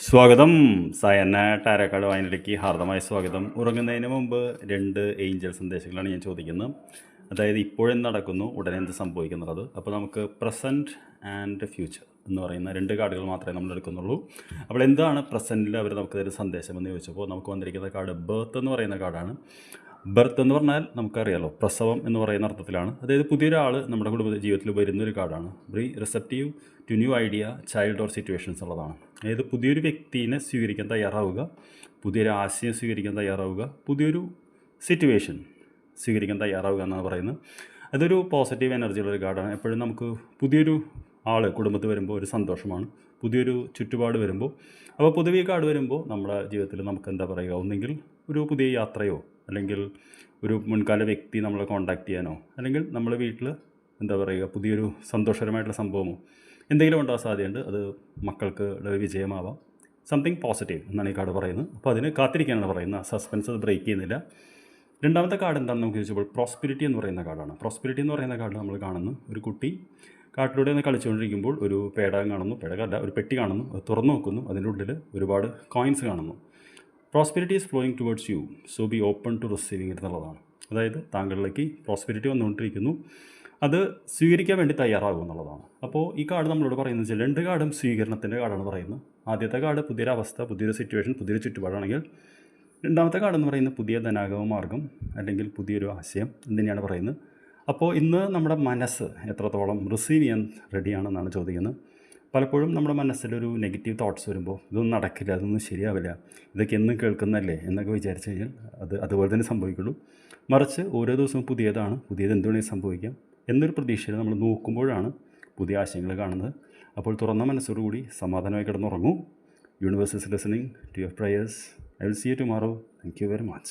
സ്വാഗതം. സായന്ന ടാരക്കാട് വായനയിലേക്ക് ഹാർദമായ സ്വാഗതം. ഉറങ്ങുന്നതിന് മുമ്പ് 2 ഏഞ്ചൽ സന്ദേശങ്ങളാണ് ഞാൻ ചോദിക്കുന്നത്. അതായത് ഇപ്പോഴും നടക്കുന്നു, ഉടനെ എന്ത് സംഭവിക്കുന്നത്. അപ്പോൾ നമുക്ക് പ്രസൻറ്റ് ആൻഡ് ഫ്യൂച്ചർ എന്ന് പറയുന്ന 2 കാർഡുകൾ മാത്രമേ നമ്മൾ എടുക്കുന്നുള്ളൂ. അപ്പോൾ എന്താണ് പ്രസൻറ്റിൽ അവർ നമുക്ക് തരുന്ന സന്ദേശം എന്ന് ചോദിച്ചപ്പോൾ നമുക്ക് വന്നിരിക്കുന്ന കാർഡ് ബർത്ത് എന്ന് പറയുന്ന കാർഡാണ്. ബർത്ത് എന്ന് പറഞ്ഞാൽ നമുക്കറിയാലോ, പ്രസവം എന്ന് പറയുന്ന അർത്ഥത്തിലാണ്. അതായത് പുതിയൊരാൾ നമ്മുടെ കുടുംബ ജീവിതത്തിൽ വരുന്നൊരു കാർഡാണ്. Very receptive to new idea, child or situations ഉള്ളതാണ്. അതായത് പുതിയൊരു വ്യക്തിനെ സ്വീകരിക്കാൻ തയ്യാറാവുക, പുതിയൊരു ആശയം സ്വീകരിക്കാൻ തയ്യാറാവുക, പുതിയൊരു സിറ്റുവേഷൻ സ്വീകരിക്കാൻ തയ്യാറാവുക എന്നാണ് പറയുന്നത്. അതൊരു പോസിറ്റീവ് എനർജിയുള്ളൊരു കാർഡാണ്. എപ്പോഴും നമുക്ക് പുതിയൊരു ആൾ കുടുംബത്തിൽ വരുമ്പോൾ ഒരു സന്തോഷമാണ്, പുതിയൊരു ചുറ്റുപാട് വരുമ്പോൾ. അപ്പോൾ പൊതുവെ ഈ കാർഡ് വരുമ്പോൾ നമ്മുടെ ജീവിതത്തിൽ നമുക്ക് എന്താ പറയുക, ഒന്നെങ്കിൽ ഒരു പുതിയ യാത്രയോ, അല്ലെങ്കിൽ ഒരു മുൻകാല വ്യക്തി നമ്മളെ കോൺടാക്റ്റ് ചെയ്യാനോ, അല്ലെങ്കിൽ നമ്മുടെ വീട്ടിൽ എന്താ പറയുക പുതിയൊരു സന്തോഷകരമായിട്ടുള്ള സംഭവമോ എന്തെങ്കിലും ഉണ്ടാകാൻ സാധ്യതയുണ്ട്. അത് മക്കൾക്ക് വിജയമാവാം, സംതിങ് പോസിറ്റീവ് എന്നാണ് ഈ കാർഡ് പറയുന്നത്. അപ്പോൾ അതിന് കാത്തിരിക്കാനാണ് പറയുന്നത്. സസ്പെൻസ് അത് ബ്രേക്ക് ചെയ്യുന്നില്ല. രണ്ടാമത്തെ കാർഡ് എന്താണെന്ന് നമുക്ക് ചോദിച്ചപ്പോൾ പ്രോസ്പിരിറ്റി എന്ന് പറയുന്ന കാർഡാണ്. പ്രോസ്പിരിറ്റി എന്ന് പറയുന്ന കാർഡ് നമ്മൾ കാണുന്നു, ഒരു കുട്ടി കാട്ടിലൂടെ ഒന്ന് കളിച്ചുകൊണ്ടിരിക്കുമ്പോൾ ഒരു പേടകം കാണുന്നു, പേടകമല്ല ഒരു പെട്ടി കാണുന്നു, അത് തുറന്നു നോക്കുന്നു, അതിൻ്റെ ഉള്ളിൽ ഒരുപാട് കോയിൻസ് കാണുന്നു. Prosperity is flowing towards you, so be open to receiving എന്നുള്ളതാണ്. അതായത് താങ്കളിലേക്ക് പ്രോസ്പെരിറ്റി വന്നുകൊണ്ടിരിക്കുന്നു, അത് സ്വീകരിക്കാൻ വേണ്ടി തയ്യാറാകും എന്നുള്ളതാണ്. അപ്പോൾ ഈ കാർഡ് നമ്മളോട് പറയുന്നത് വെച്ചാൽ 2 കാർഡും സ്വീകരണത്തിൻ്റെ കാർഡാണ് പറയുന്നത്. ആദ്യത്തെ കാർഡ് പുതിയൊരവസ്ഥ, പുതിയൊരു സിറ്റുവേഷൻ, പുതിയൊരു ചുറ്റുപാടാണെങ്കിൽ രണ്ടാമത്തെ കാർഡ് എന്ന് പറയുന്നത് പുതിയ ധനാഗമ മാർഗം അല്ലെങ്കിൽ പുതിയൊരു ആശയം എന്തിനാണ് പറയുന്നത്. അപ്പോൾ ഇന്ന് നമ്മുടെ മനസ്സ് എത്രത്തോളം റിസീവ് ചെയ്യാൻ റെഡിയാണെന്നാണ് ചോദിക്കുന്നത്. പലപ്പോഴും നമ്മുടെ മനസ്സിലൊരു നെഗറ്റീവ് തോട്ട്സ് വരുമ്പോൾ ഇതൊന്നും നടക്കില്ല, അതൊന്നും ശരിയാവില്ല, ഇതൊക്കെ എന്നും കേൾക്കുന്നതല്ലേ എന്നൊക്കെ വിചാരിച്ചു കഴിഞ്ഞാൽ അത് അതുപോലെ തന്നെ സംഭവിക്കുള്ളൂ. മറിച്ച് ഓരോ ദിവസവും പുതിയതാണ്, പുതിയത് എന്തുവേണമെങ്കിൽ സംഭവിക്കാം എന്നൊരു പ്രതീക്ഷയിൽ നമ്മൾ നോക്കുമ്പോഴാണ് പുതിയ ആശയങ്ങൾ കാണുന്നത്. അപ്പോൾ തുറന്ന മനസ്സോടുകൂടി സമാധാനമായി കിടന്നുറങ്ങൂ. Universe is listening to your prayers. I will see you tomorrow. Thank you very much.